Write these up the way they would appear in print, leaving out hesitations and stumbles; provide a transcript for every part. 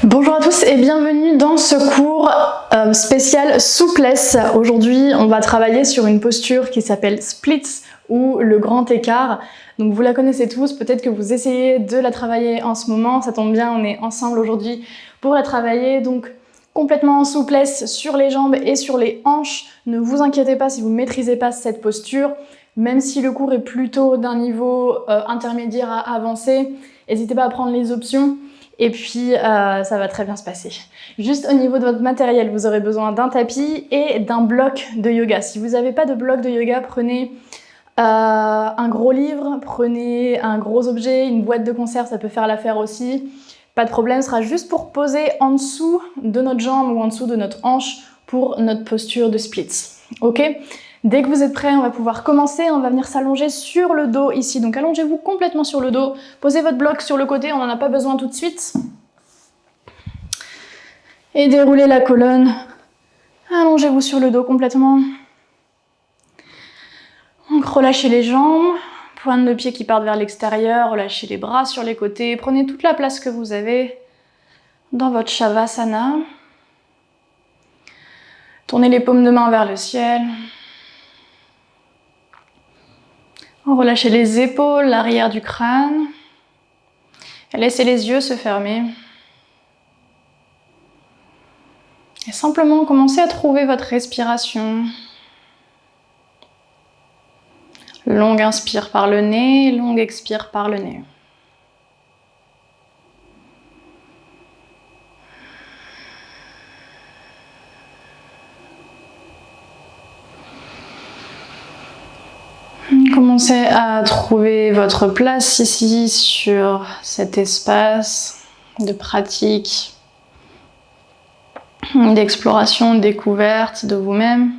Bonjour à tous et bienvenue dans ce cours spécial souplesse. Aujourd'hui, on va travailler sur une posture qui s'appelle splits ou le grand écart. Donc vous la connaissez tous, peut-être que vous essayez de la travailler en ce moment. Ça tombe bien, on est ensemble aujourd'hui pour la travailler. Donc complètement en souplesse sur les jambes et sur les hanches. Ne vous inquiétez pas si vous ne maîtrisez pas cette posture. Même si le cours est plutôt d'un niveau intermédiaire à avancé, n'hésitez pas à prendre les options. Et puis, ça va très bien se passer. Juste au niveau de votre matériel, vous aurez besoin d'un tapis et d'un bloc de yoga. Si vous n'avez pas de bloc de yoga, prenez un gros livre, prenez un gros objet, une boîte de conserve, ça peut faire l'affaire aussi. Pas de problème, ce sera juste pour poser en dessous de notre jambe ou en dessous de notre hanche pour notre posture de splits. Ok ? Dès que vous êtes prêts, on va pouvoir commencer. On va venir s'allonger sur le dos ici. Donc allongez-vous complètement sur le dos. Posez votre bloc sur le côté, on n'en a pas besoin tout de suite. Et déroulez la colonne. Allongez-vous sur le dos complètement. Donc relâchez les jambes. Pointe de pied qui partent vers l'extérieur. Relâchez les bras sur les côtés. Prenez toute la place que vous avez dans votre Shavasana. Tournez les paumes de main vers le ciel. Relâchez les épaules, l'arrière du crâne. Et laissez les yeux se fermer. Et simplement commencez à trouver votre respiration. Longue inspire par le nez, longue expire par le nez. Commencez à trouver votre place ici sur cet espace de pratique, d'exploration, de découverte de vous-même.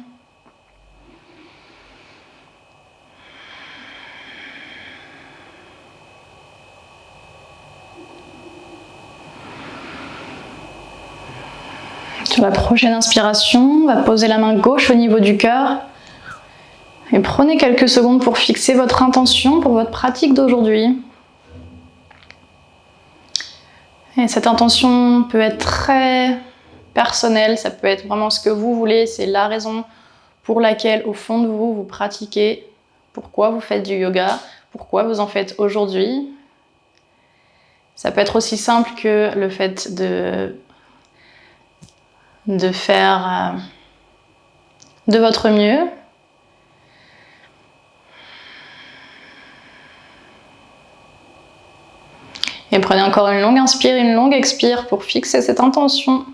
Sur la prochaine inspiration, on va poser la main gauche au niveau du cœur. Et prenez quelques secondes pour fixer votre intention pour votre pratique d'aujourd'hui. Et cette intention peut être très personnelle, ça peut être vraiment ce que vous voulez, c'est la raison pour laquelle au fond de vous, vous pratiquez, pourquoi vous faites du yoga, pourquoi vous en faites aujourd'hui. Ça peut être aussi simple que le fait de faire de votre mieux. Et prenez encore une longue inspire, une longue expire pour fixer cette intention.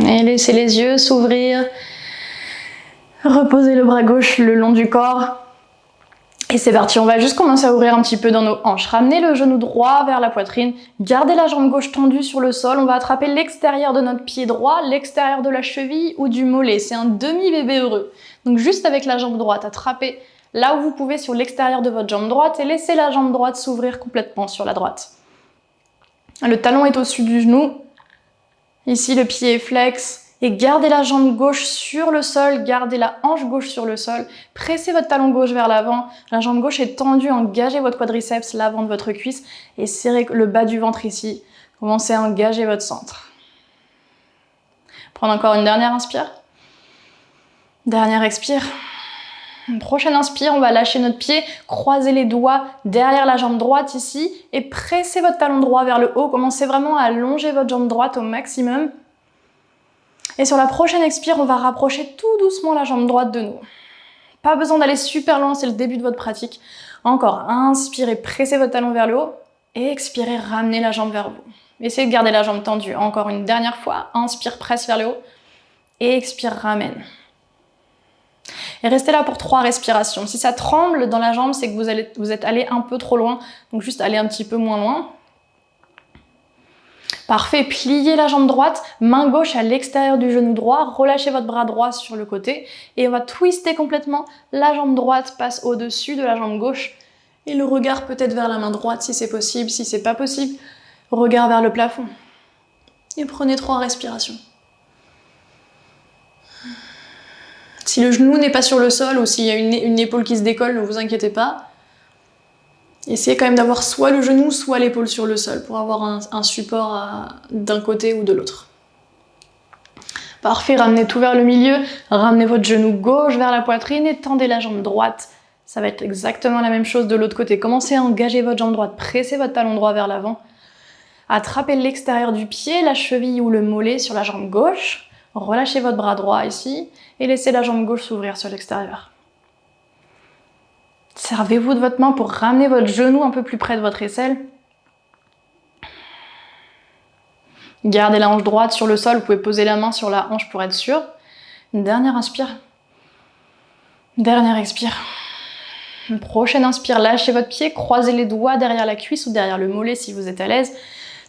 Et laissez les yeux s'ouvrir. Reposez le bras gauche le long du corps. Et c'est parti, on va juste commencer à ouvrir un petit peu dans nos hanches. Ramenez le genou droit vers la poitrine. Gardez la jambe gauche tendue sur le sol. On va attraper l'extérieur de notre pied droit, l'extérieur de la cheville ou du mollet. C'est un demi-bébé heureux. Donc juste avec la jambe droite, attrapez là où vous pouvez sur l'extérieur de votre jambe droite et laissez la jambe droite s'ouvrir complètement sur la droite. Le talon est au-dessus du genou. Ici, le pied est flex. Et gardez la jambe gauche sur le sol, gardez la hanche gauche sur le sol. Pressez votre talon gauche vers l'avant. La jambe gauche est tendue, engagez votre quadriceps, l'avant de votre cuisse et serrez le bas du ventre ici. Commencez à engager votre centre. Prendre encore une dernière inspire. Dernière expire. Une prochaine inspire, on va lâcher notre pied, croiser les doigts derrière la jambe droite ici et pressez votre talon droit vers le haut. Commencez vraiment à allonger votre jambe droite au maximum. Et sur la prochaine expire, on va rapprocher tout doucement la jambe droite de nous. Pas besoin d'aller super loin, c'est le début de votre pratique. Encore, inspirez, pressez votre talon vers le haut et expirez, ramenez la jambe vers vous. Essayez de garder la jambe tendue. Encore une dernière fois, inspire, presse vers le haut et expire, ramène. Et restez là pour 3 respirations. Si ça tremble dans la jambe, c'est que vous êtes allé un peu trop loin. Donc juste allez un petit peu moins loin. Parfait, pliez la jambe droite, main gauche à l'extérieur du genou droit, relâchez votre bras droit sur le côté et on va twister complètement. La jambe droite passe au-dessus de la jambe gauche et le regard peut-être vers la main droite si c'est possible. Si c'est pas possible, regard vers le plafond. Et prenez 3 respirations. Si le genou n'est pas sur le sol ou s'il y a une épaule qui se décolle, ne vous inquiétez pas. Essayez quand même d'avoir soit le genou, soit l'épaule sur le sol pour avoir un support d'un côté ou de l'autre. Parfait, ramenez tout vers le milieu, ramenez votre genou gauche vers la poitrine et tendez la jambe droite. Ça va être exactement la même chose de l'autre côté. Commencez à engager votre jambe droite, pressez votre talon droit vers l'avant. Attrapez l'extérieur du pied, la cheville ou le mollet sur la jambe gauche. Relâchez votre bras droit ici et laissez la jambe gauche s'ouvrir sur l'extérieur. Servez-vous de votre main pour ramener votre genou un peu plus près de votre aisselle. Gardez la hanche droite sur le sol, vous pouvez poser la main sur la hanche pour être sûr. Une dernière inspire. Dernière expire. Une prochaine inspire, lâchez votre pied, croisez les doigts derrière la cuisse ou derrière le mollet si vous êtes à l'aise.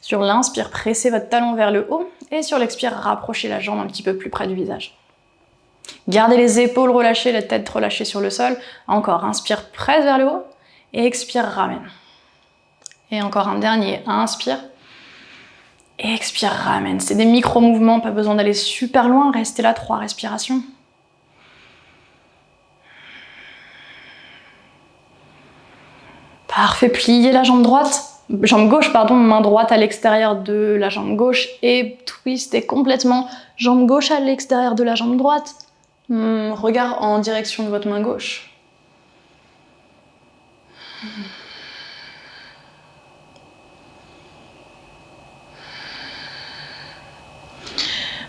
Sur l'inspire, pressez votre talon vers le haut et sur l'expire, rapprochez la jambe un petit peu plus près du visage. Gardez les épaules relâchées, la tête relâchée sur le sol. Encore, inspire, presse vers le haut et expire, ramène. Et encore un dernier, inspire. Expire, ramène. C'est des micro-mouvements, pas besoin d'aller super loin. Restez là, 3 respirations. Parfait, pliez la jambe droite. Jambe gauche, pardon, main droite à l'extérieur de la jambe gauche et twistez complètement. Jambe gauche à l'extérieur de la jambe droite. Regard en direction de votre main gauche.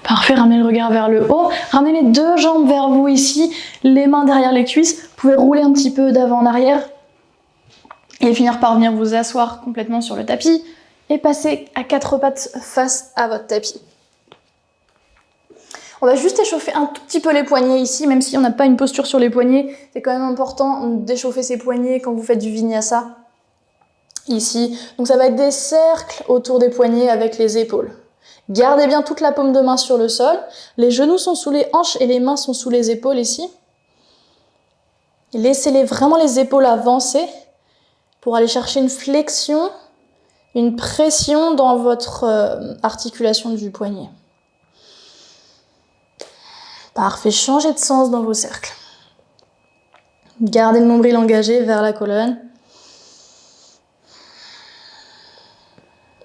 Parfait, ramenez le regard vers le haut. Ramenez les 2 jambes vers vous ici, les mains derrière les cuisses. Vous pouvez rouler un petit peu d'avant en arrière. Et finir par venir vous asseoir complètement sur le tapis et passer à 4 pattes face à votre tapis. On va juste échauffer un tout petit peu les poignets ici, même si on n'a pas une posture sur les poignets. C'est quand même important d'échauffer ses poignets quand vous faites du vinyasa. Ici. Donc ça va être des cercles autour des poignets avec les épaules. Gardez bien toute la paume de main sur le sol. Les genoux sont sous les hanches et les mains sont sous les épaules ici. Laissez vraiment les épaules avancer pour aller chercher une flexion, une pression dans votre articulation du poignet. Parfait, changez de sens dans vos cercles. Gardez le nombril engagé vers la colonne.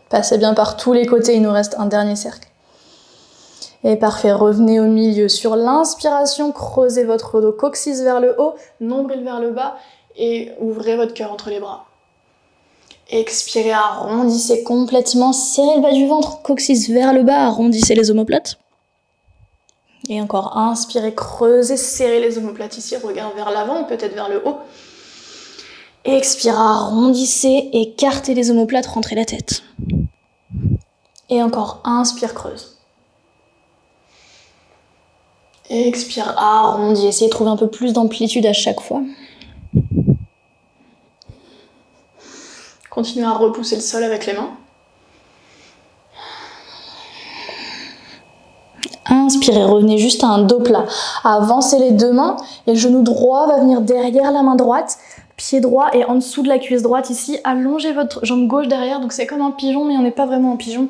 Passez bien par tous les côtés, il nous reste un dernier cercle. Et parfait, revenez au milieu. Sur l'inspiration, creusez votre dos, coccyx vers le haut, nombril vers le bas et ouvrez votre cœur entre les bras. Expirez, arrondissez complètement, serrez le bas du ventre, coccyx vers le bas, arrondissez les omoplates. Et encore, inspirez, creusez, serrez les omoplates ici, regard vers l'avant ou peut-être vers le haut. Expirez, arrondissez, écartez les omoplates, rentrez la tête. Et encore, inspire, creuse. Expire, arrondis, essayez de trouver un peu plus d'amplitude à chaque fois. Continuez à repousser le sol avec les mains. Inspirez, revenez juste à un dos plat. Avancez les 2 mains et le genou droit va venir derrière la main droite. Pied droit et en dessous de la cuisse droite ici. Allongez votre jambe gauche derrière. Donc c'est comme un pigeon mais on n'est pas vraiment un pigeon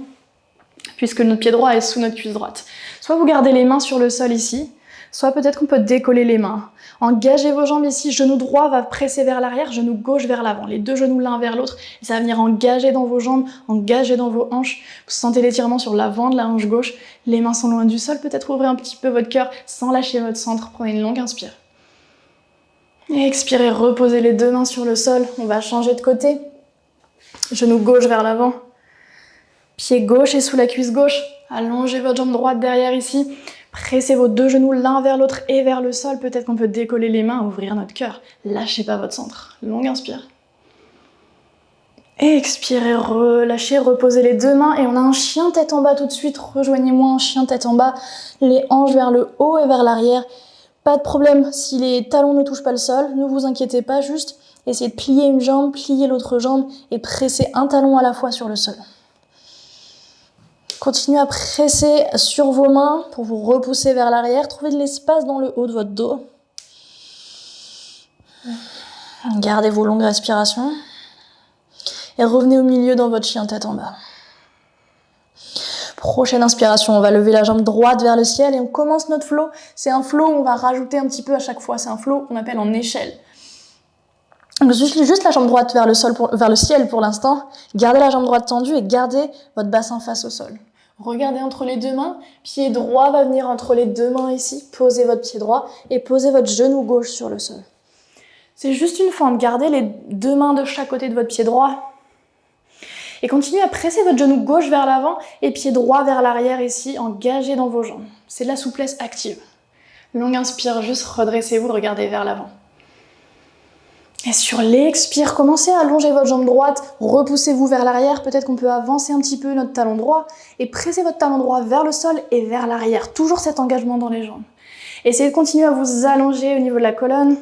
puisque notre pied droit est sous notre cuisse droite. Soit vous gardez les mains sur le sol ici, soit peut-être qu'on peut décoller les mains. Engagez vos jambes ici, genou droit va presser vers l'arrière, genou gauche vers l'avant. Les 2 genoux l'un vers l'autre, et ça va venir engager dans vos jambes, engager dans vos hanches. Vous sentez l'étirement sur l'avant de la hanche gauche, les mains sont loin du sol, peut-être ouvrez un petit peu votre cœur sans lâcher votre centre. Prenez une longue inspire. Et expirez, reposez les 2 mains sur le sol, on va changer de côté. Genou gauche vers l'avant, pied gauche est sous la cuisse gauche, allongez votre jambe droite derrière ici. Pressez vos 2 genoux l'un vers l'autre et vers le sol. Peut-être qu'on peut décoller les mains, ouvrir notre cœur. Lâchez pas votre centre. Longue inspire. Expirez, relâchez, reposez les 2 mains et on a un chien tête en bas tout de suite. Rejoignez-moi en chien tête en bas. Les hanches vers le haut et vers l'arrière. Pas de problème si les talons ne touchent pas le sol. Ne vous inquiétez pas, juste essayez de plier une jambe, plier l'autre jambe et presser un talon à la fois sur le sol. Continuez à presser sur vos mains pour vous repousser vers l'arrière. Trouvez de l'espace dans le haut de votre dos. Gardez vos longues respirations. Et revenez au milieu dans votre chien tête en bas. Prochaine inspiration, on va lever la jambe droite vers le ciel et on commence notre flow. C'est un flow où on va rajouter un petit peu à chaque fois. C'est un flow qu'on appelle en échelle. Donc juste la jambe droite vers le ciel pour l'instant. Gardez la jambe droite tendue et gardez votre bassin face au sol. Regardez entre les deux mains. Pied droit va venir entre les deux mains ici. Posez votre pied droit et posez votre genou gauche sur le sol. C'est juste une fente. Gardez les deux mains de chaque côté de votre pied droit. Et continuez à presser votre genou gauche vers l'avant et pied droit vers l'arrière ici, engagé dans vos jambes. C'est de la souplesse active. Longue inspire, juste redressez-vous, regardez vers l'avant. Et sur l'expire, commencez à allonger votre jambe droite, repoussez-vous vers l'arrière, peut-être qu'on peut avancer un petit peu notre talon droit et pressez votre talon droit vers le sol et vers l'arrière, toujours cet engagement dans les jambes. Essayez de continuer à vous allonger au niveau de la colonne.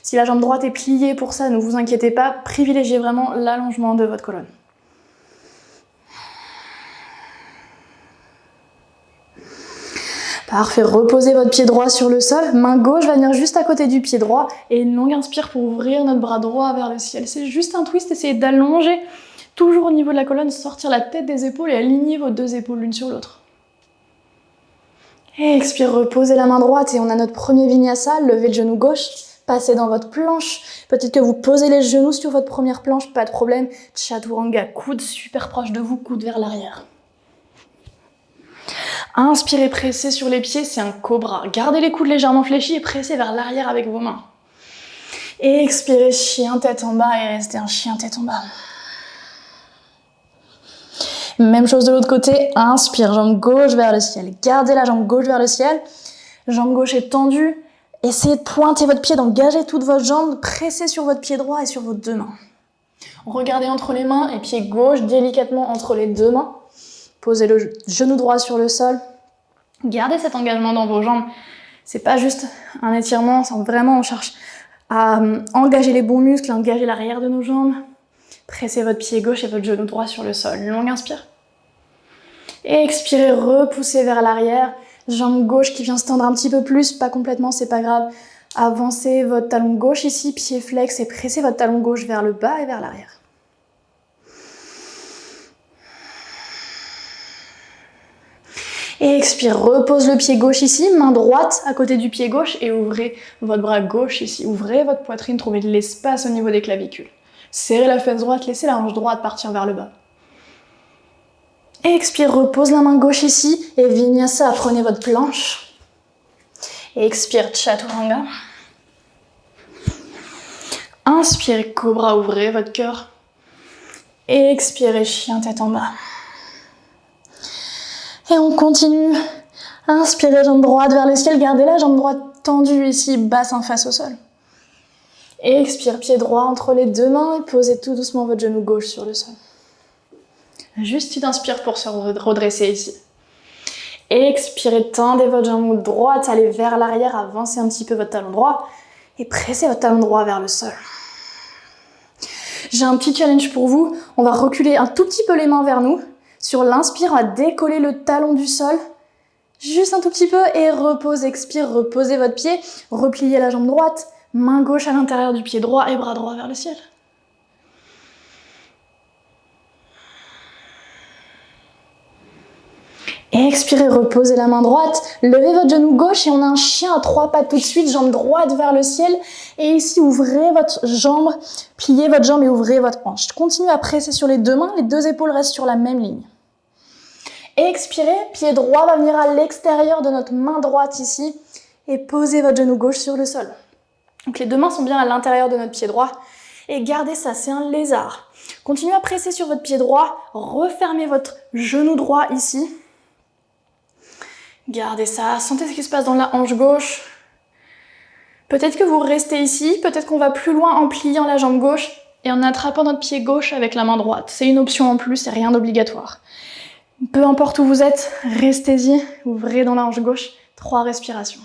Si la jambe droite est pliée pour ça, ne vous inquiétez pas, privilégiez vraiment l'allongement de votre colonne. Parfait, reposez votre pied droit sur le sol, main gauche va venir juste à côté du pied droit et une longue inspire pour ouvrir notre bras droit vers le ciel. C'est juste un twist, essayez d'allonger toujours au niveau de la colonne, sortir la tête des épaules et aligner vos deux épaules l'une sur l'autre. Et expire, reposez la main droite et on a notre premier vinyasa, levez le genou gauche, passez dans votre planche. Peut-être que vous posez les genoux sur votre première planche, pas de problème. Chaturanga, coude super proche de vous, coude vers l'arrière. Inspirez, pressez sur les pieds, c'est un cobra. Gardez les coudes légèrement fléchis et pressez vers l'arrière avec vos mains. Et expirez, chien tête en bas et restez un chien tête en bas. Même chose de l'autre côté, inspire, jambe gauche vers le ciel. Gardez la jambe gauche vers le ciel. Jambe gauche est tendue. Essayez de pointer votre pied, d'engager toute votre jambe. Pressez sur votre pied droit et sur vos deux mains. Regardez entre les mains et pied gauche délicatement entre les deux mains. Posez le genou droit sur le sol. Gardez cet engagement dans vos jambes. C'est pas juste un étirement, c'est vraiment on cherche à engager les bons muscles, à engager l'arrière de nos jambes. Pressez votre pied gauche et votre genou droit sur le sol. Longue inspire. Et expirez, repoussez vers l'arrière. Jambe gauche qui vient se tendre un petit peu plus, pas complètement, c'est pas grave. Avancez votre talon gauche ici, pied flex et pressez votre talon gauche vers le bas et vers l'arrière. Et expire, repose le pied gauche ici, main droite à côté du pied gauche et ouvrez votre bras gauche ici. Ouvrez votre poitrine, trouvez de l'espace au niveau des clavicules. Serrez la fesse droite, laissez la hanche droite partir vers le bas. Et expire, repose la main gauche ici et vinyasa, prenez votre planche. Et expire, chaturanga. Inspirez, cobra, ouvrez votre cœur. Et expirez, chien tête en bas. Et on continue. Inspirez, jambe droite vers le ciel. Gardez la jambe droite tendue ici, bassin face au sol. Et expire, pied droit entre les deux mains et posez tout doucement votre genou gauche sur le sol. Juste une inspire pour se redresser ici. Et expirez, tendez votre jambe droite, allez vers l'arrière, avancez un petit peu votre talon droit et pressez votre talon droit vers le sol. J'ai un petit challenge pour vous. On va reculer un tout petit peu les mains vers nous. Sur l'inspire, on va décoller le talon du sol, juste un tout petit peu, et repose, expire, reposez votre pied, repliez la jambe droite, main gauche à l'intérieur du pied droit et bras droit vers le ciel. Et expirez, reposez la main droite, levez votre genou gauche et on a un chien à trois pattes tout de suite, jambe droite vers le ciel. Et ici, ouvrez votre jambe, pliez votre jambe et ouvrez votre hanche. Continuez à presser sur les deux mains, les deux épaules restent sur la même ligne. Et expirez, pied droit va venir à l'extérieur de notre main droite ici et posez votre genou gauche sur le sol. Donc les deux mains sont bien à l'intérieur de notre pied droit et gardez ça, c'est un lézard. Continuez à presser sur votre pied droit, refermez votre genou droit ici. Gardez ça, sentez ce qui se passe dans la hanche gauche. Peut-être que vous restez ici, peut-être qu'on va plus loin en pliant la jambe gauche et en attrapant notre pied gauche avec la main droite. C'est une option en plus, c'est rien d'obligatoire. Peu importe où vous êtes, restez-y, ouvrez dans la hanche gauche, 3 respirations.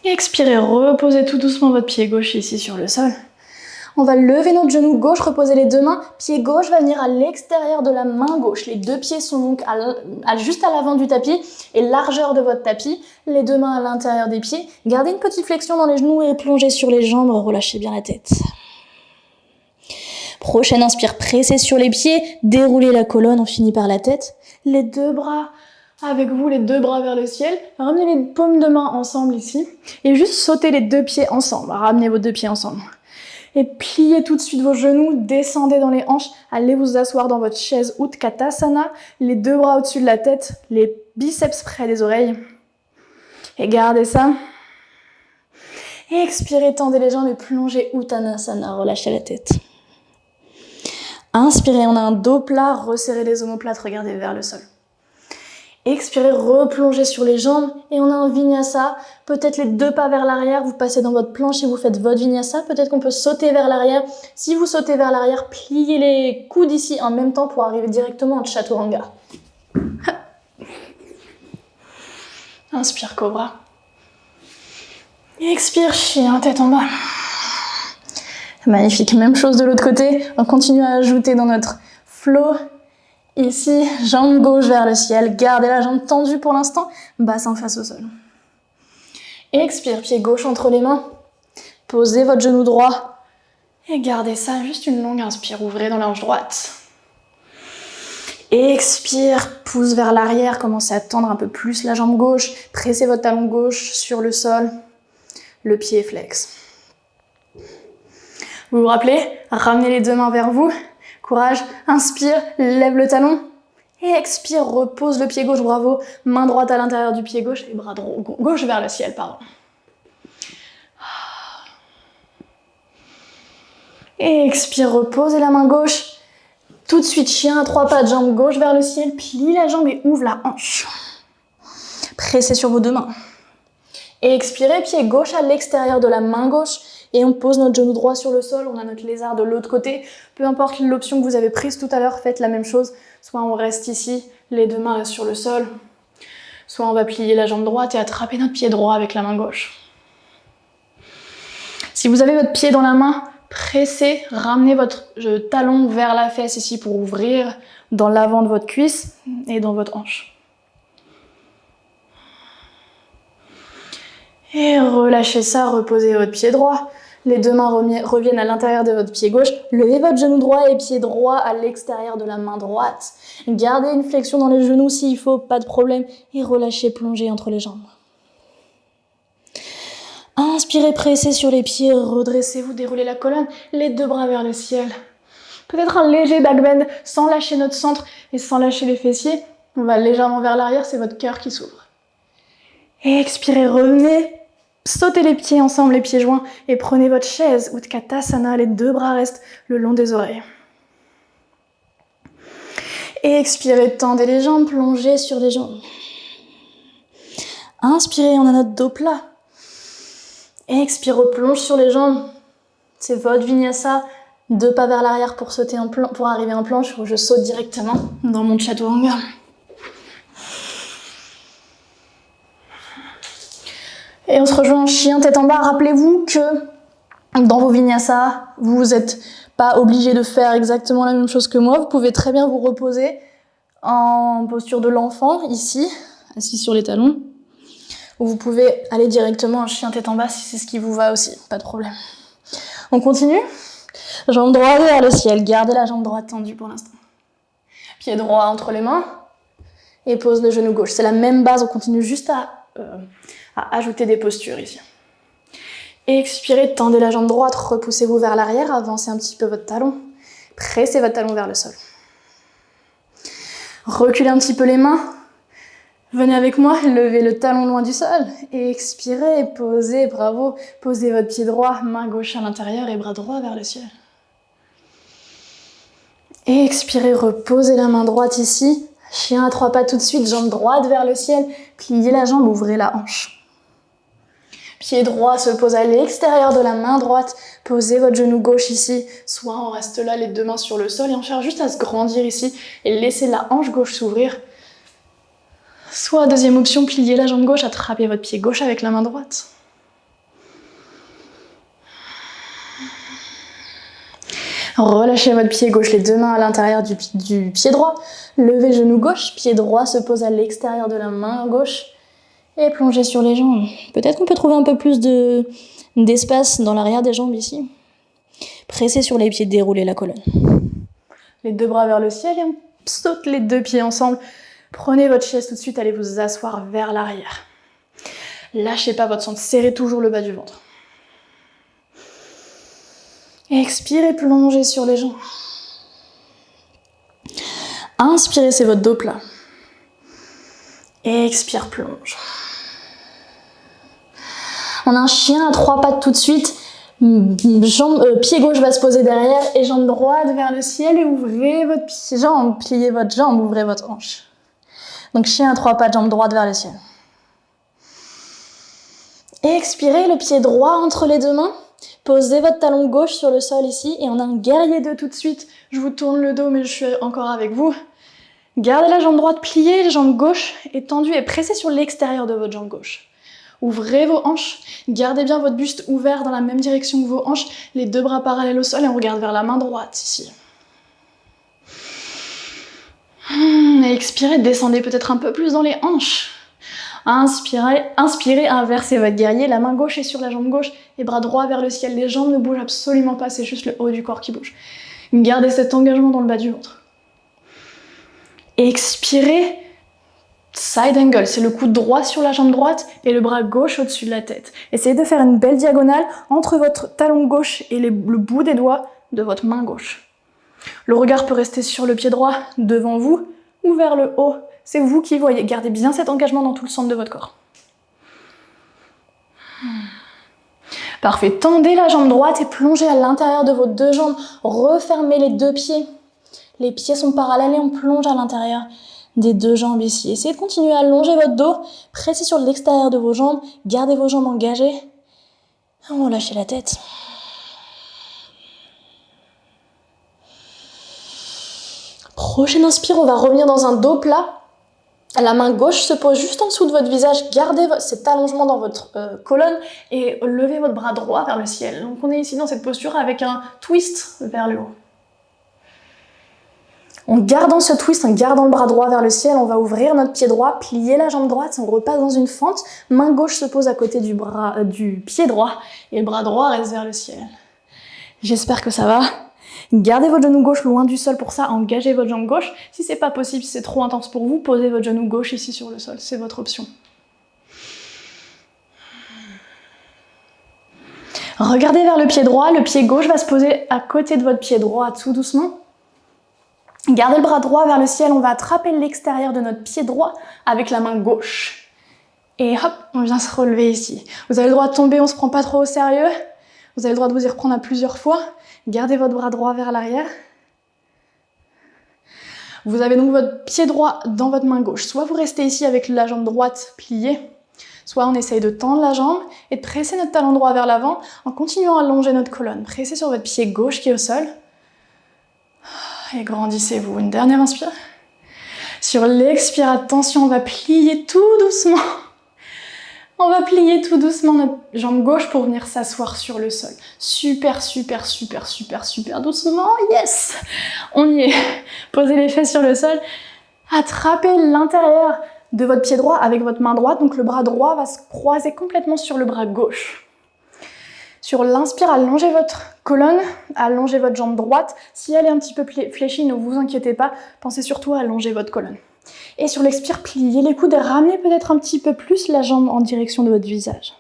Et expirez, reposez tout doucement votre pied gauche ici sur le sol. On va lever notre genou gauche, reposer les deux mains. Pied gauche va venir à l'extérieur de la main gauche. Les deux pieds sont donc juste à l'avant du tapis et largeur de votre tapis. Les deux mains à l'intérieur des pieds. Gardez une petite flexion dans les genoux et plongez sur les jambes. Relâchez bien la tête. Prochaine inspire, pressez sur les pieds. Déroulez la colonne, on finit par la tête. Les deux bras Avec vous, les deux bras vers le ciel. Ramenez les paumes de main ensemble ici. Et juste sautez les deux pieds ensemble. Ramenez vos deux pieds ensemble. Et pliez tout de suite vos genoux, descendez dans les hanches, allez vous asseoir dans votre chaise Utkatasana, les deux bras au-dessus de la tête, les biceps près des oreilles. Et gardez ça. Et expirez, tendez les jambes et plongez Uttanasana, relâchez la tête. Inspirez, on a un dos plat, resserrez les omoplates, regardez vers le sol. Expirez, replongez sur les jambes et on a un vinyasa. Peut-être les deux pas vers l'arrière, vous passez dans votre planche et vous faites votre vinyasa. Peut-être qu'on peut sauter vers l'arrière. Si vous sautez vers l'arrière, pliez les coudes ici en même temps pour arriver directement en chaturanga. Inspire, cobra. Expire, chien, tête en bas. Magnifique, même chose de l'autre côté. On continue à ajouter dans notre flow. Ici, jambe gauche vers le ciel, gardez la jambe tendue pour l'instant, bassin face au sol. Expire, pied gauche entre les mains, posez votre genou droit et gardez ça, juste une longue inspire, ouvrez dans la hanche droite. Expire, pouce vers l'arrière, commencez à tendre un peu plus la jambe gauche, pressez votre talon gauche sur le sol, le pied flex. Vous vous rappelez, ramenez les deux mains vers vous. Courage, inspire, lève le talon. Et expire, repose le pied gauche, bravo. Main droite à l'intérieur du pied gauche et bras gauche vers le ciel, pardon. Et expire, reposez la main gauche. Tout de suite, chien à trois pattes, jambe gauche vers le ciel. Plie la jambe et ouvre la hanche. Pressez sur vos deux mains. Et expirez, pied gauche à l'extérieur de la main gauche. Et on pose notre genou droit sur le sol, on a notre lézard de l'autre côté. Peu importe l'option que vous avez prise tout à l'heure, faites la même chose. Soit on reste ici, les deux mains restent sur le sol. Soit on va plier la jambe droite et attraper notre pied droit avec la main gauche. Si vous avez votre pied dans la main, pressez, ramenez votre talon vers la fesse ici pour ouvrir dans l'avant de votre cuisse et dans votre hanche. Et relâchez ça, reposez votre pied droit. Les deux mains reviennent à l'intérieur de votre pied gauche. Levez votre genou droit et pied droit à l'extérieur de la main droite. Gardez une flexion dans les genoux s'il faut, pas de problème. Et relâchez, plongez entre les jambes. Inspirez, pressez sur les pieds, redressez-vous, déroulez la colonne. Les deux bras vers le ciel. Peut-être un léger back bend sans lâcher notre centre et sans lâcher les fessiers. On va légèrement vers l'arrière, c'est votre cœur qui s'ouvre. Et expirez, revenez. Sautez les pieds ensemble, les pieds joints, et prenez votre chaise, Utkatasana, les deux bras restent le long des oreilles. Et expirez, tendez les jambes, plongez sur les jambes. Inspirez, on a notre dos plat. Expire, replonge sur les jambes. C'est votre vinyasa, deux pas vers l'arrière pour sauter pour arriver en planche, où je saute directement dans mon chaturanga. Et on se rejoint en chien tête en bas. Rappelez-vous que dans vos vinyasa, vous n'êtes pas obligé de faire exactement la même chose que moi. Vous pouvez très bien vous reposer en posture de l'enfant, ici, assis sur les talons. Ou vous pouvez aller directement en chien tête en bas si c'est ce qui vous va aussi, pas de problème. On continue. Jambe droite vers le ciel. Gardez la jambe droite tendue pour l'instant. Pied droit entre les mains. Et pose le genou gauche. C'est la même base, on continue juste à ajouter des postures ici. Expirez, tendez la jambe droite, repoussez-vous vers l'arrière, avancez un petit peu votre talon, pressez votre talon vers le sol. Reculez un petit peu les mains, venez avec moi, levez le talon loin du sol, expirez, posez, bravo, posez votre pied droit, main gauche à l'intérieur et bras droit vers le ciel. Expirez, reposez la main droite ici, chien à trois pattes tout de suite, jambe droite vers le ciel, pliez la jambe, ouvrez la hanche. Pied droit se pose à l'extérieur de la main droite, posez votre genou gauche ici, soit on reste là les deux mains sur le sol et on cherche juste à se grandir ici et laisser la hanche gauche s'ouvrir. Soit deuxième option, pliez la jambe gauche, attrapez votre pied gauche avec la main droite. Relâchez votre pied gauche, les deux mains à l'intérieur du pied droit. Levez genou gauche, pied droit se pose à l'extérieur de la main gauche. Et plongez sur les jambes. Peut-être qu'on peut trouver un peu plus d'espace dans l'arrière des jambes ici. Pressez sur les pieds, déroulez la colonne. Les deux bras vers le ciel et on saute les deux pieds ensemble. Prenez votre chaise tout de suite, allez vous asseoir vers l'arrière. Lâchez pas votre centre, serrez toujours le bas du ventre. Expirez, plongez sur les jambes. Inspirez, c'est votre dos plat. Expire, plonge. On a un chien à 3 pattes tout de suite. Pied gauche va se poser derrière et jambe droite vers le ciel et ouvrez votre jambe, pliez votre jambe, ouvrez votre hanche. Donc chien à 3 pattes, jambe droite vers le ciel. Expirez, le pied droit entre les deux mains. Posez votre talon gauche sur le sol ici et on a un guerrier 2 tout de suite. Je vous tourne le dos mais je suis encore avec vous. Gardez la jambe droite pliée, la jambe gauche étendue et pressez sur l'extérieur de votre jambe gauche. Ouvrez vos hanches, gardez bien votre buste ouvert dans la même direction que vos hanches, les 2 bras parallèles au sol et on regarde vers la main droite ici. Et expirez, descendez peut-être un peu plus dans les hanches. Inspirez, inversez votre guerrier, la main gauche est sur la jambe gauche et bras droit vers le ciel. Les jambes ne bougent absolument pas, c'est juste le haut du corps qui bouge. Gardez cet engagement dans le bas du ventre. Expirez, side angle, c'est le coude droit sur la jambe droite et le bras gauche au-dessus de la tête. Essayez de faire une belle diagonale entre votre talon gauche et le bout des doigts de votre main gauche. Le regard peut rester sur le pied droit devant vous ou vers le haut. C'est vous qui voyez. Gardez bien cet engagement dans tout le centre de votre corps. Parfait. Tendez la jambe droite et plongez à l'intérieur de vos 2 jambes. Refermez les 2 pieds. Les pieds sont parallèles et on plonge à l'intérieur des 2 jambes ici. Essayez de continuer à allonger votre dos. Pressez sur l'extérieur de vos jambes. Gardez vos jambes engagées. On lâche la tête. Prochaine inspire, on va revenir dans un dos plat. La main gauche se pose juste en dessous de votre visage. Gardez cet allongement dans votre colonne et levez votre bras droit vers le ciel. Donc on est ici dans cette posture avec un twist vers le haut. En gardant ce twist, en gardant le bras droit vers le ciel, on va ouvrir notre pied droit, plier la jambe droite, on repasse dans une fente. Main gauche se pose à côté du pied droit et le bras droit reste vers le ciel. J'espère que ça va. Gardez votre genou gauche loin du sol pour ça, engagez votre jambe gauche. Si c'est pas possible, si c'est trop intense pour vous, posez votre genou gauche ici sur le sol, c'est votre option. Regardez vers le pied droit, le pied gauche va se poser à côté de votre pied droit tout doucement. Gardez le bras droit vers le ciel, on va attraper l'extérieur de notre pied droit avec la main gauche. Et hop, on vient se relever ici. Vous avez le droit de tomber, on se prend pas trop au sérieux. Vous avez le droit de vous y reprendre à plusieurs fois. Gardez votre bras droit vers l'arrière. Vous avez donc votre pied droit dans votre main gauche. Soit vous restez ici avec la jambe droite pliée, soit on essaye de tendre la jambe et de presser notre talon droit vers l'avant en continuant à allonger notre colonne. Pressez sur votre pied gauche qui est au sol. Et grandissez-vous. Une dernière inspire. Sur l'expire, attention, on va plier tout doucement. On va plier tout doucement notre jambe gauche pour venir s'asseoir sur le sol. Super, super, super, super, super doucement. Yes! On y est. Posez les fesses sur le sol. Attrapez l'intérieur de votre pied droit avec votre main droite. Donc le bras droit va se croiser complètement sur le bras gauche. Sur l'inspire, allongez votre colonne, allongez votre jambe droite. Si elle est un petit peu fléchie, ne vous inquiétez pas. Pensez surtout à allonger votre colonne. Et sur l'expire, pliez les coudes et ramenez peut-être un petit peu plus la jambe en direction de votre visage.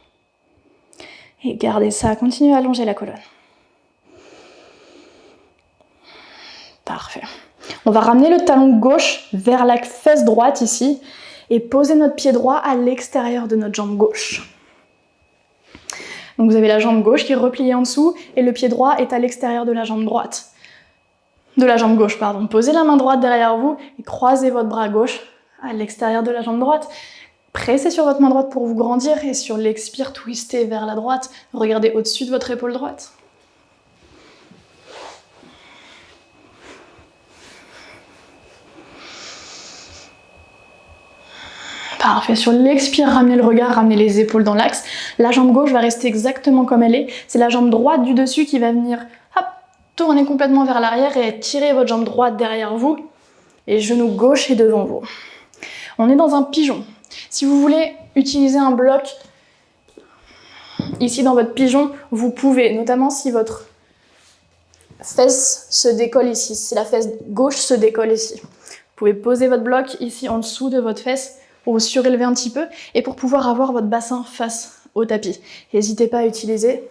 Et gardez ça, continuez à allonger la colonne. Parfait. On va ramener le talon gauche vers la fesse droite ici et poser notre pied droit à l'extérieur de notre jambe gauche. Donc vous avez la jambe gauche qui est repliée en dessous et le pied droit est à l'extérieur de la jambe droite. De la jambe gauche, pardon. Posez la main droite derrière vous et croisez votre bras gauche à l'extérieur de la jambe droite. Pressez sur votre main droite pour vous grandir et sur l'expire, twistez vers la droite. Regardez au-dessus de votre épaule droite. Parfait. Sur l'expire, ramenez le regard, ramenez les épaules dans l'axe. La jambe gauche va rester exactement comme elle est. C'est la jambe droite du dessus qui va venir tournez complètement vers l'arrière et tirez votre jambe droite derrière vous et genou gauche est devant vous. On est dans un pigeon. Si vous voulez utiliser un bloc ici dans votre pigeon, vous pouvez, notamment si votre fesse se décolle ici, si la fesse gauche se décolle ici. pouvez poser votre bloc ici en dessous de votre fesse pour vous surélever un petit peu et pour pouvoir avoir votre bassin face au tapis. N'hésitez pas à utiliser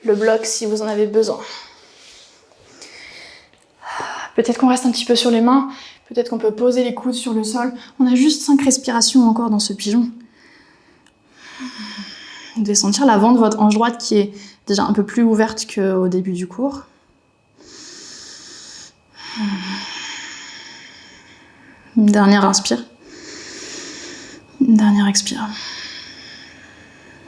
le bloc si vous en avez besoin. Peut-être qu'on reste un petit peu sur les mains, peut-être qu'on peut poser les coudes sur le sol. On a juste 5 respirations encore dans ce pigeon. Vous devez sentir l'avant de votre hanche droite qui est déjà un peu plus ouverte qu'au début du cours. Une dernière inspire. Une dernière expire.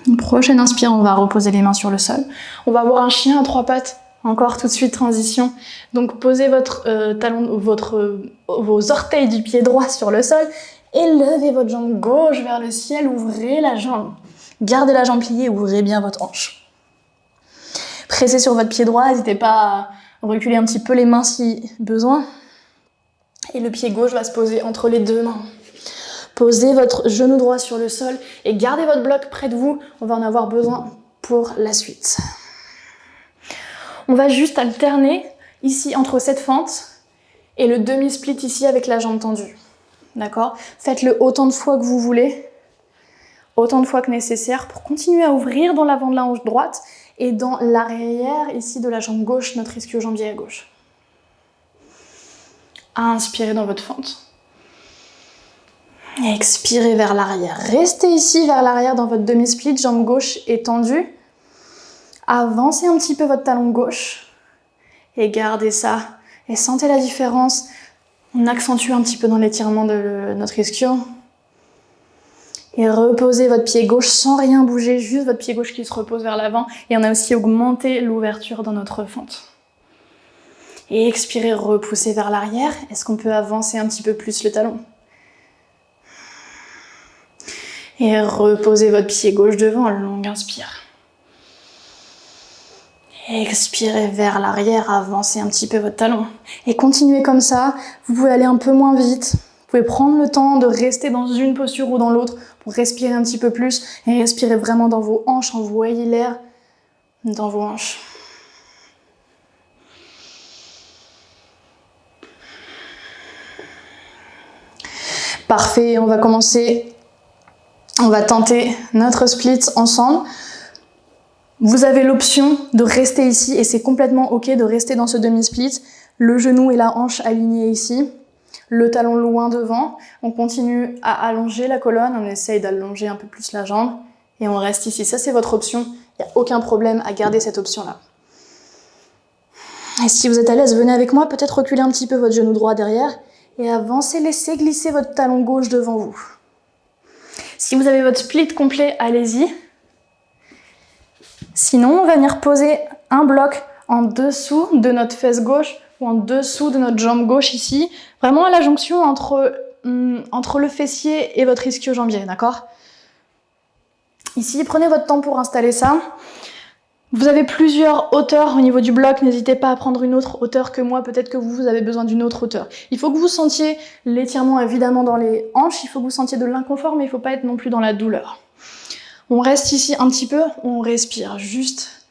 Une prochaine inspire, on va reposer les mains sur le sol. On va avoir un chien à 3 pattes. Encore tout de suite transition. Donc posez vos orteils du pied droit sur le sol et levez votre jambe gauche vers le ciel, ouvrez la jambe. Gardez la jambe pliée, ouvrez bien votre hanche. Pressez sur votre pied droit, n'hésitez pas à reculer un petit peu les mains si besoin. Et le pied gauche va se poser entre les deux mains. Posez votre genou droit sur le sol et gardez votre bloc près de vous. On va en avoir besoin pour la suite. On va juste alterner ici entre cette fente et le demi-split ici avec la jambe tendue. D'accord ? Faites-le autant de fois que vous voulez, autant de fois que nécessaire pour continuer à ouvrir dans l'avant de la hanche droite et dans l'arrière ici de la jambe gauche, notre ischio-jambier à gauche. Inspirez dans votre fente. Expirez vers l'arrière. Restez ici vers l'arrière dans votre demi-split, jambe gauche étendue. Avancez un petit peu votre talon gauche et gardez ça. Et sentez la différence. On accentue un petit peu dans l'étirement de notre ischio. Et reposez votre pied gauche sans rien bouger, juste votre pied gauche qui se repose vers l'avant. Et on a aussi augmenté l'ouverture dans notre fente. Et expirez, repoussez vers l'arrière. Est-ce qu'on peut avancer un petit peu plus le talon ? Et reposez votre pied gauche devant, longue inspire. Expirez vers l'arrière, avancez un petit peu votre talon. Et continuez comme ça, vous pouvez aller un peu moins vite. Vous pouvez prendre le temps de rester dans une posture ou dans l'autre pour respirer un petit peu plus. Et respirez vraiment dans vos hanches, envoyez l'air dans vos hanches. Parfait, on va commencer. On va tenter notre split ensemble. Vous avez l'option de rester ici et c'est complètement ok de rester dans ce demi-split. Le genou et la hanche alignés ici, le talon loin devant. On continue à allonger la colonne, on essaye d'allonger un peu plus la jambe et on reste ici. Ça c'est votre option, il n'y a aucun problème à garder cette option-là. Et si vous êtes à l'aise, venez avec moi, peut-être reculer un petit peu votre genou droit derrière et avancez, laissez glisser votre talon gauche devant vous. Si vous avez votre split complet, allez-y. Sinon, on va venir poser un bloc en dessous de notre fesse gauche ou en dessous de notre jambe gauche ici, vraiment à la jonction entre le fessier et votre ischio-jambier, d'accord ? Ici, prenez votre temps pour installer ça. Vous avez plusieurs hauteurs au niveau du bloc, n'hésitez pas à prendre une autre hauteur que moi, peut-être que vous avez besoin d'une autre hauteur. Il faut que vous sentiez l'étirement évidemment dans les hanches, il faut que vous sentiez de l'inconfort, mais il ne faut pas être non plus dans la douleur. On reste ici un petit peu, on respire, juste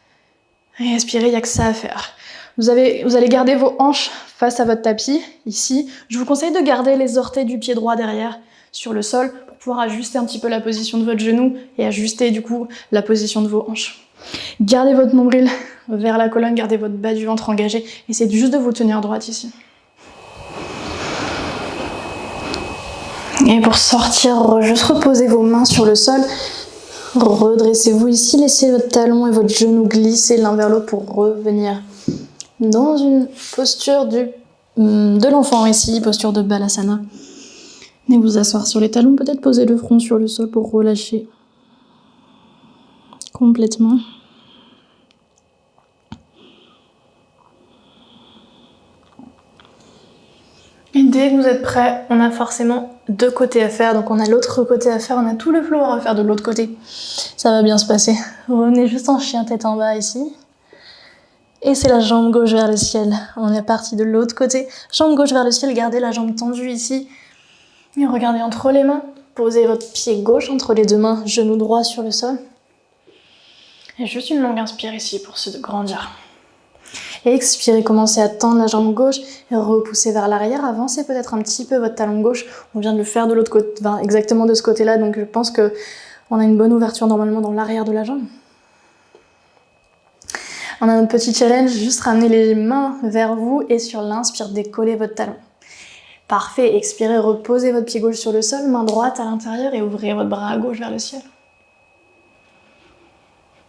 respirer, il n'y a que ça à faire. Vous allez garder vos hanches face à votre tapis, ici. Je vous conseille de garder les orteils du pied droit derrière sur le sol pour pouvoir ajuster un petit peu la position de votre genou et ajuster du coup la position de vos hanches. Gardez votre nombril vers la colonne, gardez votre bas du ventre engagé. Essayez juste de vous tenir droite ici. Et pour sortir, juste reposez vos mains sur le sol. Redressez-vous ici, laissez votre talon et votre genou glisser l'un vers l'autre pour revenir dans une posture de l'enfant ici, posture de Balasana. Et vous asseoir sur les talons, peut-être poser le front sur le sol pour relâcher complètement. Et dès que vous êtes prêts, on a forcément 2 côtés à faire. Donc on a l'autre côté à faire, on a tout le floor à refaire de l'autre côté. Ça va bien se passer. Revenez juste en chien tête en bas ici. Et c'est la jambe gauche vers le ciel. On est parti de l'autre côté. Jambe gauche vers le ciel, gardez la jambe tendue ici. Et regardez entre les mains. Posez votre pied gauche entre les deux mains, genou droit sur le sol. Et juste une longue inspire ici pour se grandir. Et expirez, commencez à tendre la jambe gauche et repousser vers l'arrière. Avancez peut-être un petit peu votre talon gauche. On vient de le faire de l'autre côté, enfin, exactement de ce côté-là, donc je pense que on a une bonne ouverture normalement dans l'arrière de la jambe. On a notre petit challenge, juste ramener les mains vers vous et sur l'inspire, décoller votre talon. Parfait, expirez, reposez votre pied gauche sur le sol, main droite à l'intérieur et ouvrez votre bras à gauche vers le ciel.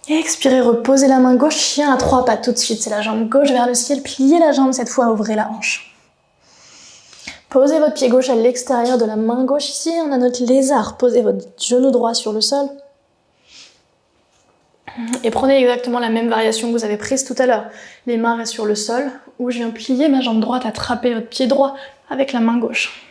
Et expirez, reposez la main gauche, chien à 3 pattes tout de suite, c'est la jambe gauche vers le ciel, pliez la jambe cette fois, ouvrez la hanche. Posez votre pied gauche à l'extérieur de la main gauche ici, on a notre lézard, posez votre genou droit sur le sol. Et prenez exactement la même variation que vous avez prise tout à l'heure. Les mains restent sur le sol, où je viens plier ma jambe droite, attraper votre pied droit avec la main gauche.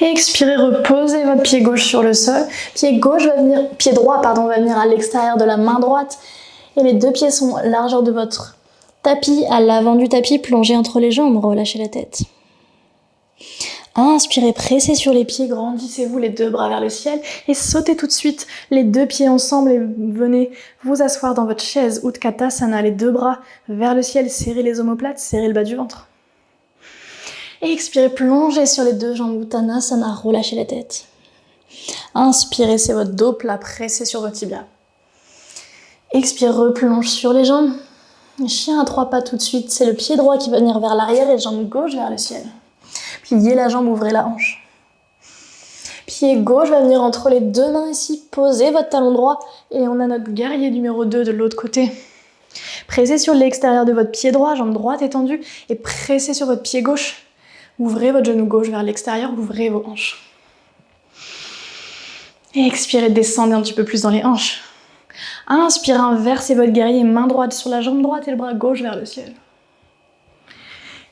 Et expirez, reposez votre pied gauche sur le sol. Pied droit va venir à l'extérieur de la main droite. Et les deux pieds sont largeur de votre tapis, à l'avant du tapis, plongez entre les jambes, relâchez la tête. Inspirez, pressez sur les pieds, grandissez-vous les deux bras vers le ciel et sautez tout de suite les deux pieds ensemble et venez vous asseoir dans votre chaise Utkatasana, les deux bras vers le ciel, serrez les omoplates, serrez le bas du ventre. Et expirez, plongez sur les deux jambes Uttanasana, relâchez la tête. Inspirez, c'est votre dos plat, pressez sur votre tibia. Expirez, replonge sur les jambes. Chien à 3 pas tout de suite, c'est le pied droit qui va venir vers l'arrière et jambe gauche vers le ciel. Pliez la jambe, ouvrez la hanche. Pied gauche va venir entre les deux mains ici, posez votre talon droit et on a notre guerrier numéro 2 de l'autre côté. Pressez sur l'extérieur de votre pied droit, jambe droite étendue et pressez sur votre pied gauche. Ouvrez votre genou gauche vers l'extérieur, ouvrez vos hanches. Et expirez, descendez un petit peu plus dans les hanches. Inspirez, inversez votre guerrier, main droite sur la jambe droite et le bras gauche vers le ciel.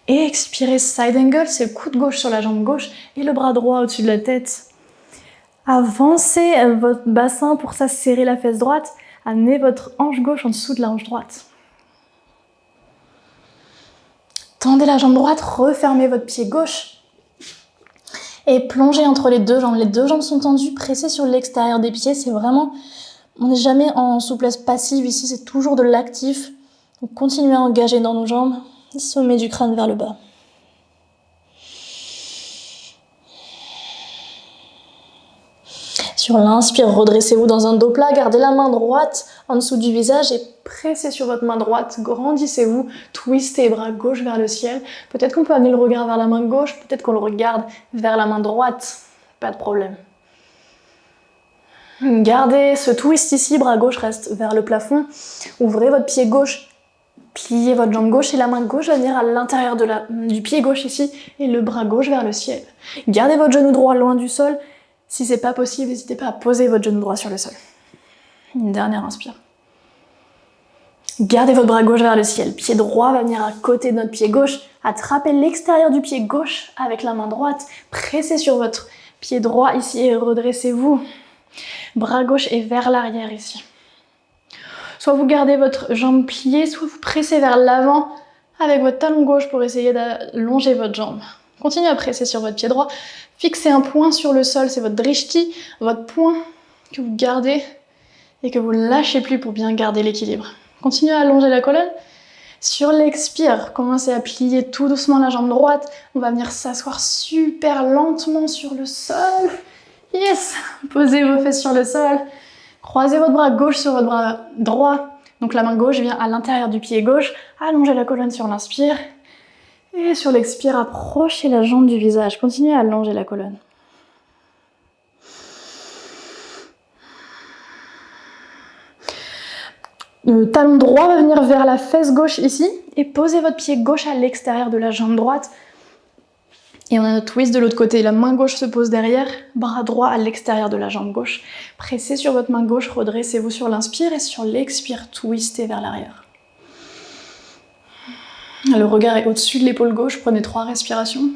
Et expirez, side angle, c'est le coude gauche sur la jambe gauche et le bras droit au-dessus de la tête. Avancez votre bassin pour ça, serrer la fesse droite. Amenez votre hanche gauche en dessous de la hanche droite. Tendez la jambe droite, refermez votre pied gauche. Et plongez entre les deux jambes. Les deux jambes sont tendues, pressez sur l'extérieur des pieds. C'est vraiment, on n'est jamais en souplesse passive ici, c'est toujours de l'actif. Donc continuez à engager dans nos jambes. Sommet du crâne vers le bas. Sur l'inspire, redressez-vous dans un dos plat, gardez la main droite en dessous du visage et pressez sur votre main droite, grandissez-vous, twistez les bras gauche vers le ciel. Peut-être qu'on peut amener le regard vers la main gauche, peut-être qu'on le regarde vers la main droite, pas de problème. Gardez ce twist ici, bras gauche reste vers le plafond, ouvrez votre pied gauche, pliez votre jambe gauche et la main gauche va venir à l'intérieur du pied gauche ici et le bras gauche vers le ciel. Gardez votre genou droit loin du sol. Si c'est pas possible, n'hésitez pas à poser votre genou droit sur le sol. Une dernière inspire. Gardez votre bras gauche vers le ciel. Pied droit va venir à côté de notre pied gauche. Attrapez l'extérieur du pied gauche avec la main droite. Pressez sur votre pied droit ici et redressez-vous. Bras gauche et vers l'arrière ici. Soit vous gardez votre jambe pliée, soit vous pressez vers l'avant avec votre talon gauche pour essayer d'allonger votre jambe. Continuez à presser sur votre pied droit. Fixez un point sur le sol, c'est votre drishti, votre point que vous gardez et que vous lâchez plus pour bien garder l'équilibre. Continuez à allonger la colonne. Sur l'expire, commencez à plier tout doucement la jambe droite. On va venir s'asseoir super lentement sur le sol. Yes! Posez vos fesses sur le sol. Croisez votre bras gauche sur votre bras droit. Donc la main gauche vient à l'intérieur du pied gauche. Allongez la colonne sur l'inspire. Et sur l'expire, approchez la jambe du visage. Continuez à allonger la colonne. Le talon droit va venir vers la fesse gauche ici. Et posez votre pied gauche à l'extérieur de la jambe droite. Et on a notre twist de l'autre côté. La main gauche se pose derrière, bras droit à l'extérieur de la jambe gauche. Pressez sur votre main gauche, redressez-vous sur l'inspire et sur l'expire, twistez vers l'arrière. Le regard est au-dessus de l'épaule gauche, prenez 3 respirations.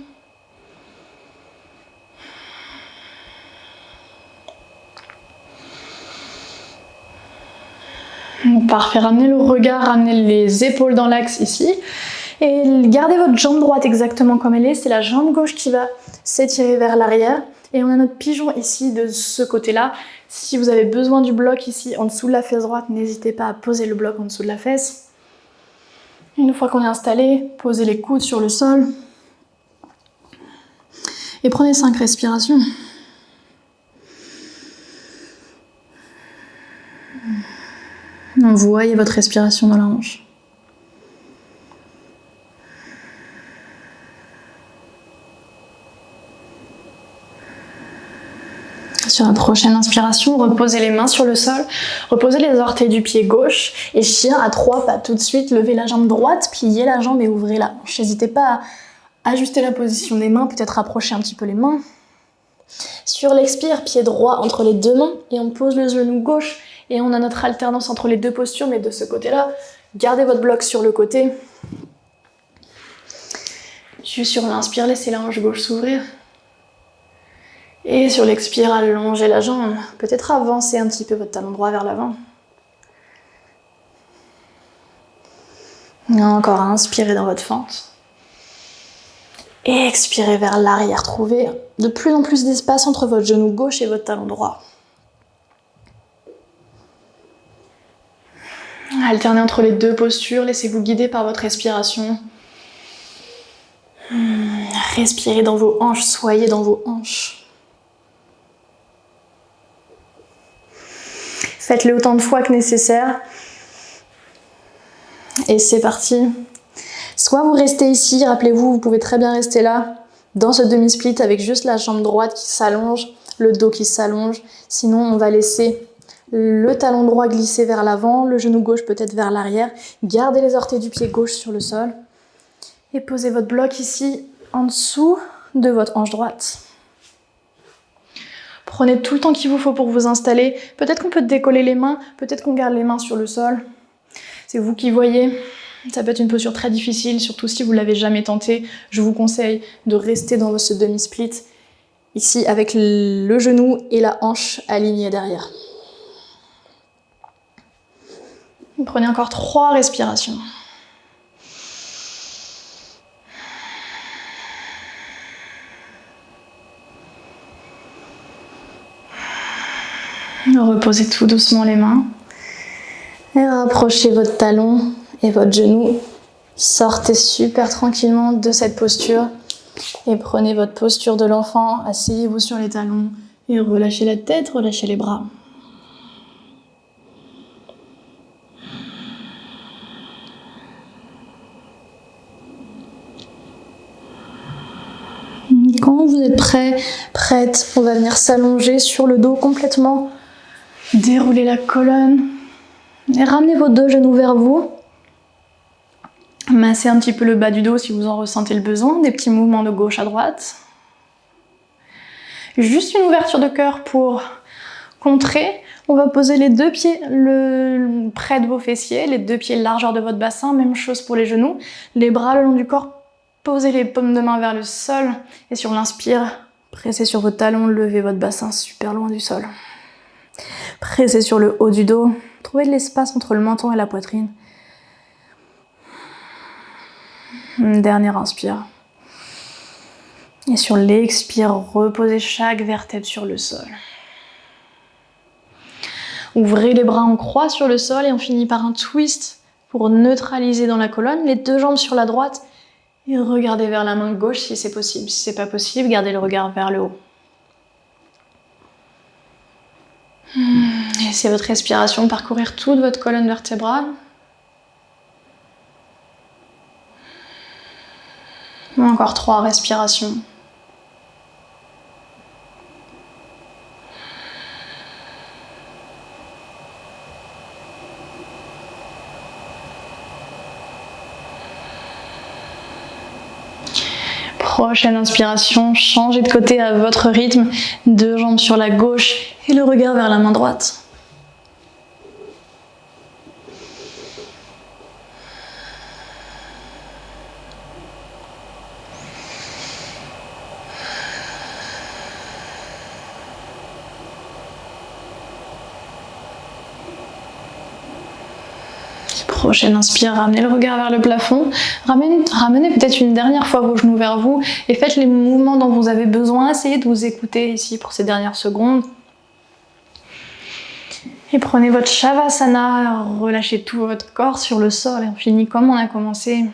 Parfait, ramenez le regard, ramenez les épaules dans l'axe ici. Et gardez votre jambe droite exactement comme elle est, c'est la jambe gauche qui va s'étirer vers l'arrière. Et on a notre pigeon ici de ce côté-là. Si vous avez besoin du bloc ici en dessous de la fesse droite, n'hésitez pas à poser le bloc en dessous de la fesse. Une fois qu'on est installé, posez les coudes sur le sol. Et prenez 5 respirations. Envoyez votre respiration dans la hanche. Sur la prochaine inspiration, reposez les mains sur le sol, reposez les orteils du pied gauche et chien à 3 pas. Tout de suite, levez la jambe droite, pliez la jambe et ouvrez la hanche. N'hésitez pas à ajuster la position des mains, peut-être rapprocher un petit peu les mains. Sur l'expire, pied droit entre les deux mains et on pose le genou gauche et on a notre alternance entre les deux postures, mais de ce côté-là, gardez votre bloc sur le côté. Juste sur l'inspire, laissez la hanche gauche s'ouvrir. Et sur l'expire, allongez la jambe. Peut-être avancer un petit peu votre talon droit vers l'avant. Encore inspirez dans votre fente. Et expirez vers l'arrière. Trouvez de plus en plus d'espace entre votre genou gauche et votre talon droit. Alternez entre les deux postures. Laissez-vous guider par votre respiration. Respirez dans vos hanches. Soyez dans vos hanches. Faites-le autant de fois que nécessaire. Et c'est parti. Soit vous restez ici, rappelez-vous, vous pouvez très bien rester là, dans ce demi-split avec juste la jambe droite qui s'allonge, le dos qui s'allonge. Sinon, on va laisser le talon droit glisser vers l'avant, le genou gauche peut-être vers l'arrière. Gardez les orteils du pied gauche sur le sol. Et posez votre bloc ici, en dessous de votre hanche droite. Prenez tout le temps qu'il vous faut pour vous installer. Peut-être qu'on peut décoller les mains, peut-être qu'on garde les mains sur le sol. C'est vous qui voyez. Ça peut être une posture très difficile, surtout si vous ne l'avez jamais tenté. Je vous conseille de rester dans ce demi-split, ici avec le genou et la hanche alignés derrière. Prenez encore 3 respirations. Reposez tout doucement les mains. Et rapprochez votre talon et votre genou. Sortez super tranquillement de cette posture. Et prenez votre posture de l'enfant. Asseyez-vous sur les talons. Et relâchez la tête, relâchez les bras. Quand vous êtes prêt, prête, on va venir s'allonger sur le dos complètement. Déroulez la colonne. Et ramenez vos 2 genoux vers vous. Massez un petit peu le bas du dos si vous en ressentez le besoin. Des petits mouvements de gauche à droite. Juste une ouverture de cœur pour contrer. On va poser les 2 pieds près de vos fessiers, les 2 pieds largeur de votre bassin. Même chose pour les genoux. Les bras le long du corps. Posez les paumes de main vers le sol. Et sur l'inspire, pressez sur vos talons. Levez votre bassin super loin du sol. Pressez sur le haut du dos. Trouvez de l'espace entre le menton et la poitrine. Une dernière inspire. Et sur l'expire, reposez chaque vertèbre sur le sol. Ouvrez les bras en croix sur le sol et on finit par un twist pour neutraliser dans la colonne. Les 2 jambes sur la droite et regardez vers la main gauche si c'est possible. Si c'est pas possible, gardez le regard vers le haut. Laissez votre respiration parcourir toute votre colonne vertébrale. Encore 3 respirations. Prochaine inspiration, changez de côté à votre rythme. 2 jambes sur la gauche et le regard vers la main droite. prochaine inspire, ramenez le regard vers le plafond. Ramenez peut-être une dernière fois vos genoux vers vous et faites les mouvements dont vous avez besoin. Essayez de vous écouter ici pour ces dernières secondes. Et prenez votre Shavasana, relâchez tout votre corps sur le sol et on finit comme on a commencé.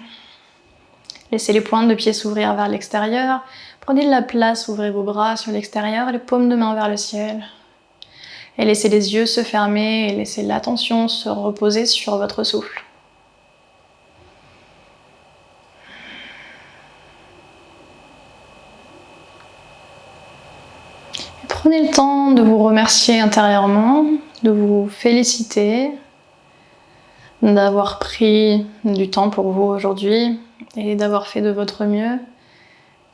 Laissez les pointes de pied s'ouvrir vers l'extérieur. Prenez de la place, ouvrez vos bras sur l'extérieur, les paumes de main vers le ciel. Et laissez les yeux se fermer et laissez l'attention se reposer sur votre souffle. Et prenez le temps de vous remercier intérieurement, de vous féliciter, d'avoir pris du temps pour vous aujourd'hui et d'avoir fait de votre mieux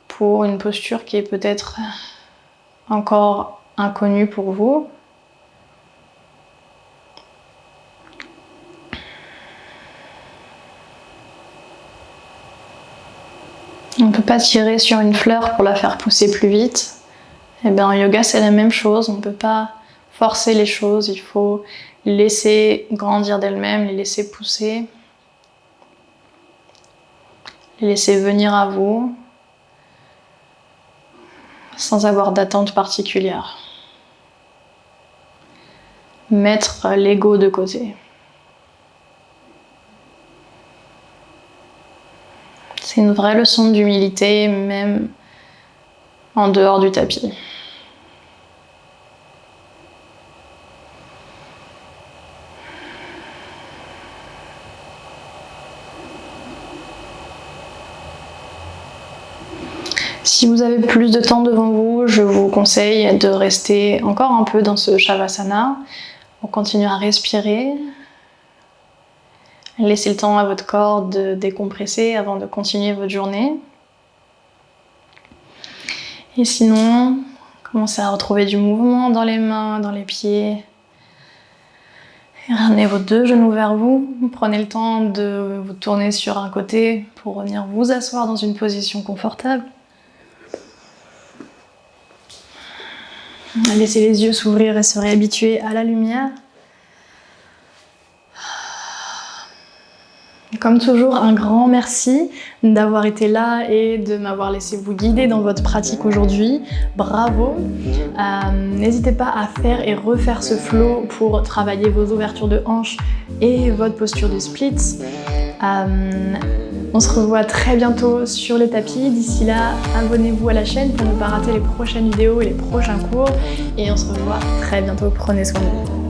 pour une posture qui est peut-être encore inconnue pour vous. On ne peut pas tirer sur une fleur pour la faire pousser plus vite. Et bien en yoga c'est la même chose, on ne peut pas forcer les choses, il faut les laisser grandir d'elles-mêmes, les laisser pousser, les laisser venir à vous sans avoir d'attente particulière. Mettre l'ego de côté. C'est une vraie leçon d'humilité, même en dehors du tapis. Si vous avez plus de temps devant vous, je vous conseille de rester encore un peu dans ce Shavasana. On continue à respirer. Laissez le temps à votre corps de décompresser avant de continuer votre journée. Et sinon, commencez à retrouver du mouvement dans les mains, dans les pieds. Et ramenez vos deux genoux vers vous. Prenez le temps de vous tourner sur un côté pour venir vous asseoir dans une position confortable. Laissez les yeux s'ouvrir et se réhabituer à la lumière. Comme toujours, un grand merci d'avoir été là et de m'avoir laissé vous guider dans votre pratique aujourd'hui. Bravo! N'hésitez pas à faire et refaire ce flow pour travailler vos ouvertures de hanches et votre posture de splits. On se revoit très bientôt sur les tapis. D'ici là, abonnez-vous à la chaîne pour ne pas rater les prochaines vidéos et les prochains cours. Et on se revoit très bientôt. Prenez soin de vous.